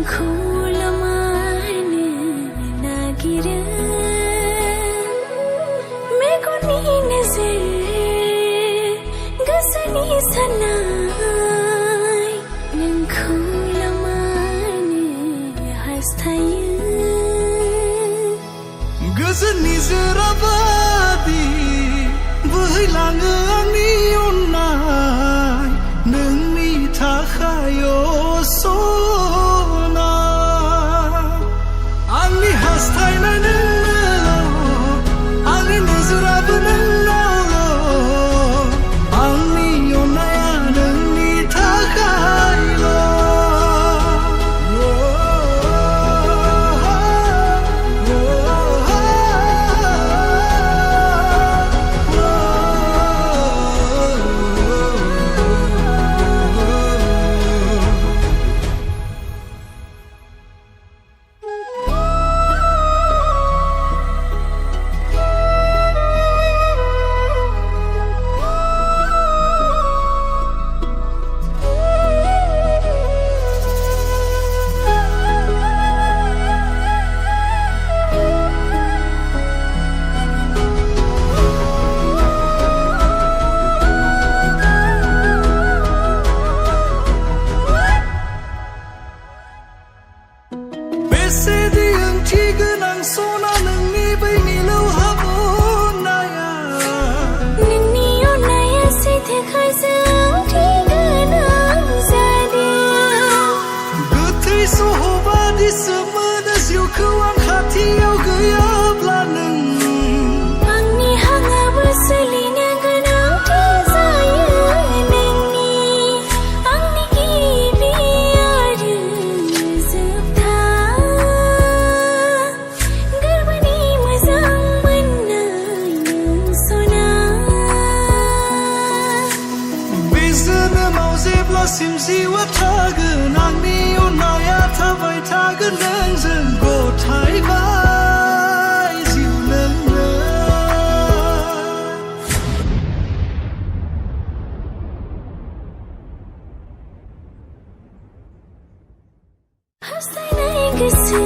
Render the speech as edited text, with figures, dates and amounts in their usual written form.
नोंखौ लामानो नागिरो मेगननि नोजोर गोसोनि साननाय नोंखौ लामानो हास्थायो गोजोननि जोराबादि बोहैलाङो आंनि अननाय नोंनि थाखाय सना आंनि हास्थायनाय नोंनावल' आंनि नोजोराबो नोंनावल' आंनि अननाया नोंनि थाखायल' बेसेदि ओंथि गोनां सना नोंनि बै मिलौहाब अननाया नोंनि अननाया सैथोखायसो ओंथि गोनां जादों गोथै सहबादि सोमोनो जिउखौ आं खाथियाव गैयाब्ला नों आंनि हांआबो सोलिनो गोनांथि जायो नोंनि आंनि गिबि आरो जोबथा गोरबोनि मोजां मोननाय नों सना बे जोनोमाव जेब्लासिम जिउआ थागोन आंनि अननाया थाबाय थागोन नोंजों गथायबाय जिउ नोंनो हास्थायनाय गोसो